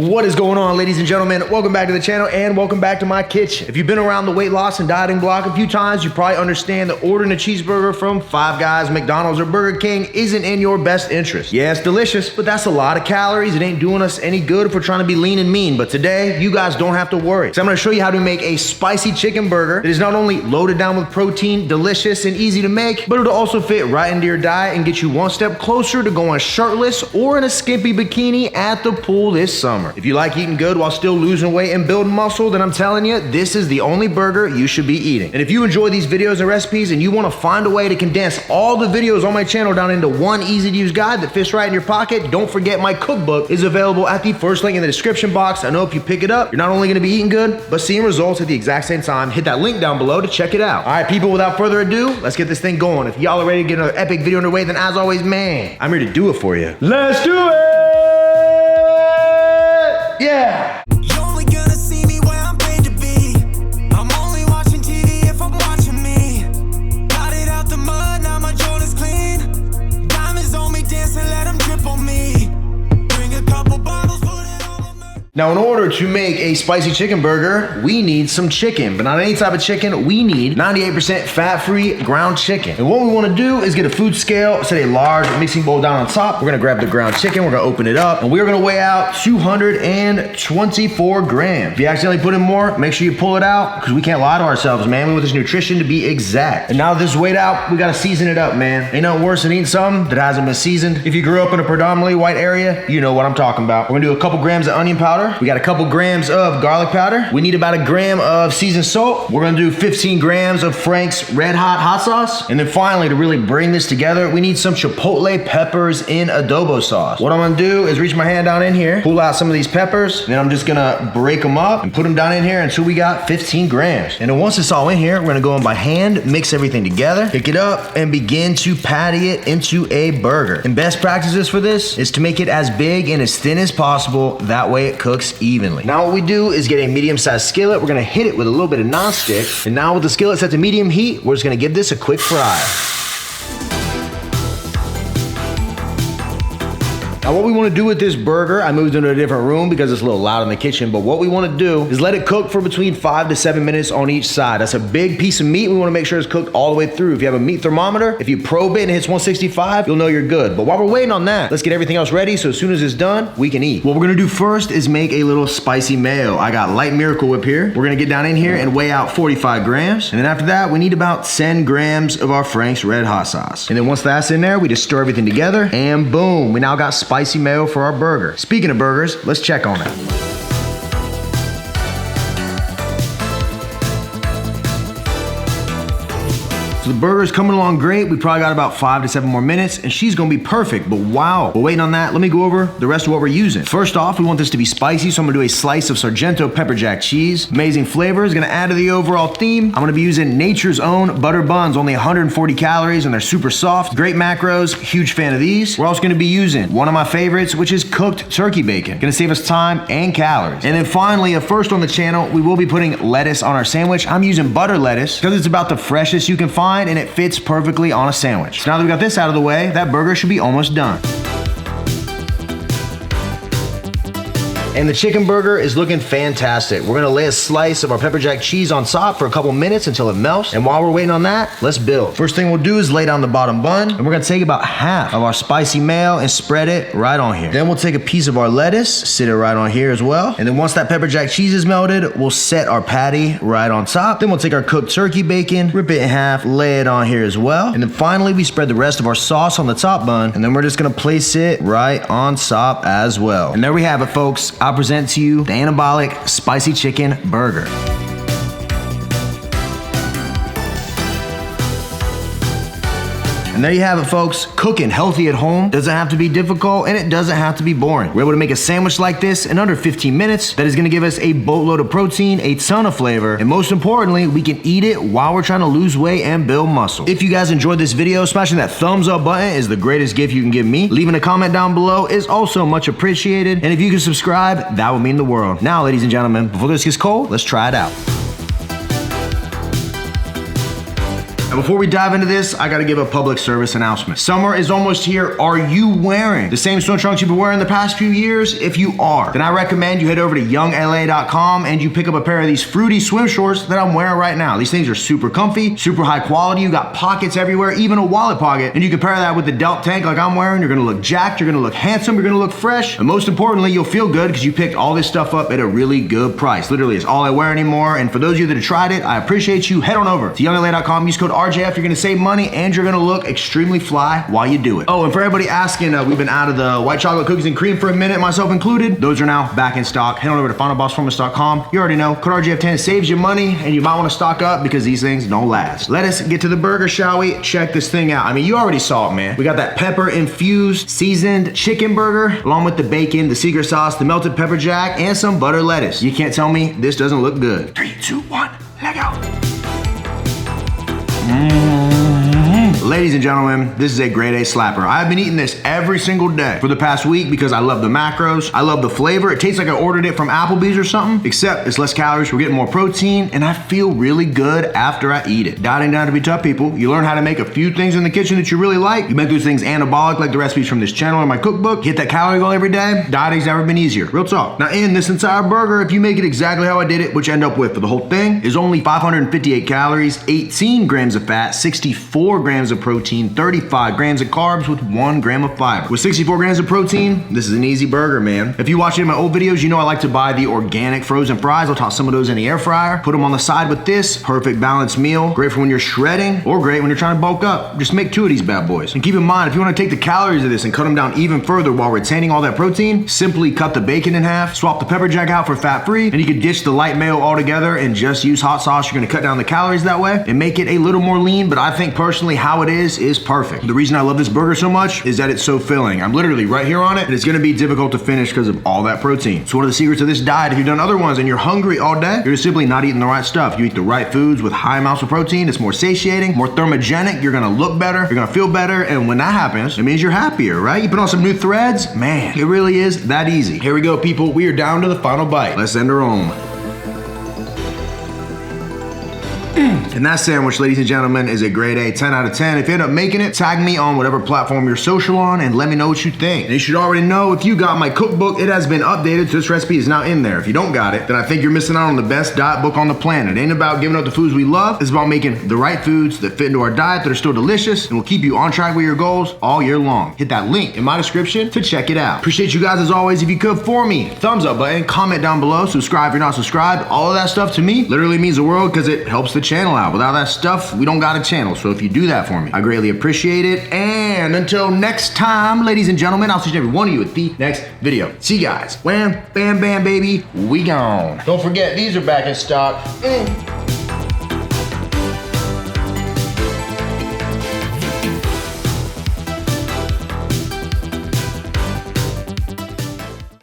What is going on, ladies and gentlemen? Welcome back to the channel and welcome back to my kitchen. If you've been around the weight loss and dieting block a few times, you probably understand that ordering a cheeseburger from Five Guys, McDonald's, or Burger King isn't in your best interest. Yeah, it's delicious, but that's a lot of calories. It ain't doing us any good if we're trying to be lean and mean. But today, you guys don't have to worry. So I'm gonna show you how to make a spicy chicken burger that is not only loaded down with protein, delicious, and easy to make, but it'll also fit right into your diet and get you one step closer to going shirtless or in a skimpy bikini at the pool this summer. If you like eating good while still losing weight and building muscle, then I'm telling you, this is the only burger you should be eating. And if you enjoy these videos and recipes and you want to find a way to condense all the videos on my channel down into one easy to use guide that fits right in your pocket, don't forget my cookbook is available at the first link in the description box. I know if you pick it up, you're not only going to be eating good, but seeing results at the exact same time. Hit that link down below to check it out. All right, people, without further ado, let's get this thing going. If y'all are ready to get another epic video underway, then as always, man, I'm here to do it for you. Let's do it! Yeah! You're only gonna see me where I'm paid to be. I'm only watching TV if I'm watching me. Got it out the mud, now my Jordan's clean. Diamonds on me dancing, let them drip on me. Bring a couple bottles, put it on my... Now, in order to make a spicy chicken burger, we need some chicken, but not any type of chicken. We need 98% fat-free ground chicken. And what we want to do is get a food scale, set a large mixing bowl down on top. We're gonna grab the ground chicken, we're gonna open it up, and we're gonna weigh out 224 grams. If you accidentally put in more, make sure you pull it out, because we can't lie to ourselves, man. We want this nutrition to be exact. And now that this is weighed out, we gotta season it up, man. Ain't nothing worse than eating something that hasn't been seasoned. If you grew up in a predominantly white area, you know what I'm talking about. We're gonna do a couple grams of onion powder. We got a couple grams of garlic powder. We need about a gram of seasoned salt. We're gonna do 15 grams of Frank's Red Hot sauce. And then finally, to really bring this together, we need some chipotle peppers in adobo sauce. What I'm gonna do is reach my hand down in here, pull out some of these peppers, then I'm just gonna break them up and put them down in here until we got 15 grams. And then once it's all in here, we're gonna go in by hand, mix everything together, pick it up, and begin to patty it into a burger. And best practices for this is to make it as big and as thin as possible. That way it cooks evenly. Now what we do is get a medium-sized skillet. We're gonna hit it with a little bit of nonstick. And now with the skillet set to medium heat, we're just gonna give this a quick fry. Now what we want to do with this burger, I moved into a different room because it's a little loud in the kitchen, but what we want to do is let it cook for between 5 to 7 minutes on each side. That's a big piece of meat. We want to make sure it's cooked all the way through. If you have a meat thermometer, if you probe it and it hits 165, you'll know you're good. But while we're waiting on that, let's get everything else ready so as soon as it's done, we can eat. What we're going to do first is make a little spicy mayo. I got light Miracle Whip here. We're going to get down in here and weigh out 45 grams. And then after that, we need about 10 grams of our Frank's Red Hot sauce. And then once that's in there, we just stir everything together and boom, we now got spicy mayo for our burger. Speaking of burgers, let's check on that. So the burger's coming along great. We probably got about 5 to 7 more minutes and she's gonna be perfect, but wow. We're waiting on that. Let me go over the rest of what we're using. First off, we want this to be spicy, so I'm gonna do a slice of Sargento pepper jack cheese. Amazing flavors, gonna add to the overall theme. I'm gonna be using Nature's Own butter buns, only 140 calories and they're super soft. Great macros, huge fan of these. We're also gonna be using one of my favorites, which is cooked turkey bacon. Gonna save us time and calories. And then finally, a first on the channel, we will be putting lettuce on our sandwich. I'm using butter lettuce because it's about the freshest you can find and it fits perfectly on a sandwich. So now that we got this out of the way, that burger should be almost done. And the chicken burger is looking fantastic. We're gonna lay a slice of our pepper jack cheese on top for a couple minutes until it melts. And while we're waiting on that, let's build. First thing we'll do is lay down the bottom bun. And we're gonna take about half of our spicy mayo and spread it right on here. Then we'll take a piece of our lettuce, sit it right on here as well. And then once that pepper jack cheese is melted, we'll set our patty right on top. Then we'll take our cooked turkey bacon, rip it in half, lay it on here as well. And then finally, we spread the rest of our sauce on the top bun. And then we're just gonna place it right on top as well. And there we have it, folks. I'll present to you the Anabolic Spicy Chicken Burger. And there you have it, folks. Cooking healthy at home doesn't have to be difficult and it doesn't have to be boring. We're able to make a sandwich like this in under 15 minutes that is gonna give us a boatload of protein, a ton of flavor, and most importantly, we can eat it while we're trying to lose weight and build muscle. If you guys enjoyed this video, smashing that thumbs up button is the greatest gift you can give me. Leaving a comment down below is also much appreciated. And if you can subscribe, that would mean the world. Now, ladies and gentlemen, before this gets cold, let's try it out. Now, before we dive into this, I gotta give a public service announcement. Summer is almost here. Are you wearing the same swim trunks you've been wearing the past few years? If you are, then I recommend you head over to youngla.com and you pick up a pair of these fruity swim shorts that I'm wearing right now. These things are super comfy, super high quality. You got pockets everywhere, even a wallet pocket. And you can pair that with the Delt tank like I'm wearing. You're gonna look jacked, you're gonna look handsome, you're gonna look fresh. And most importantly, you'll feel good because you picked all this stuff up at a really good price. Literally, it's all I wear anymore. And for those of you that have tried it, I appreciate you. Head on over to youngla.com, use code RJF. You're gonna save money and you're gonna look extremely fly while you do it. Oh, and for everybody asking, we've been out of the white chocolate cookies and cream for a minute, myself included. Those are now back in stock. Head on over to finalbossformulas.com. You already know, code RJF10 saves you money and you might wanna stock up because these things don't last. Let us get to the burger, shall we? Check this thing out. I mean, you already saw it, man. We got that pepper infused seasoned chicken burger along with the bacon, the secret sauce, the melted pepper jack, and some butter lettuce. You can't tell me this doesn't look good. 3, 2, 1, let go. Ladies and gentlemen, this is a grade A slapper. I've been eating this every single day for the past week because I love the macros. I love the flavor. It tastes like I ordered it from Applebee's or something, except it's less calories. We're getting more protein and I feel really good after I eat it. Dieting down to be tough, people. You learn how to make a few things in the kitchen that you really like. You make those things anabolic like the recipes from this channel or my cookbook. Hit that calorie goal every day. Dieting's never been easier. Real talk. Now in this entire burger, if you make it exactly how I did it, what you end up with for the whole thing is only 558 calories, 18 grams of fat, 64 grams of protein, 35 grams of carbs with 1 gram of fiber. With 64 grams of protein, this is an easy burger, man. If you watch any of my old videos, you know I like to buy the organic frozen fries. I'll toss some of those in the air fryer, put them on the side with this. Perfect balanced meal. Great for when you're shredding or great when you're trying to bulk up. Just make 2 of these bad boys. And keep in mind, if you want to take the calories of this and cut them down even further while retaining all that protein, simply cut the bacon in half, swap the pepper jack out for fat-free, and you can ditch the light mayo altogether and just use hot sauce. You're gonna cut down the calories that way and make it a little more lean, but I think personally how it is perfect. The reason I love this burger so much is that it's so filling. I'm literally right here on it, and it's gonna be difficult to finish because of all that protein. So one of the secrets of this diet, if you've done other ones and you're hungry all day, you're just simply not eating the right stuff. You eat the right foods with high amounts of protein, it's more satiating, more thermogenic, you're gonna look better, you're gonna feel better, and when that happens, it means you're happier, right? You put on some new threads, man, it really is that easy. Here we go, people, we are down to the final bite. Let's send her home. And that sandwich, ladies and gentlemen, is a grade A, 10 out of 10. If you end up making it, tag me on whatever platform you're social on and let me know what you think. And you should already know if you got my cookbook, it has been updated, so this recipe is now in there. If you don't got it, then I think you're missing out on the best diet book on the planet. It ain't about giving up the foods we love. It's about making the right foods that fit into our diet that are still delicious and will keep you on track with your goals all year long. Hit that link in my description to check it out. Appreciate you guys as always. If you could, for me, thumbs up button, comment down below, subscribe if you're not subscribed. All of that stuff to me literally means the world because it helps the channel out. Without that stuff, we don't got a channel. So if you do that for me, I greatly appreciate it. And until next time, ladies and gentlemen, I'll see every one of you at the next video. See you guys. Wham, bam, bam, baby. We gone. Don't forget, these are back in stock.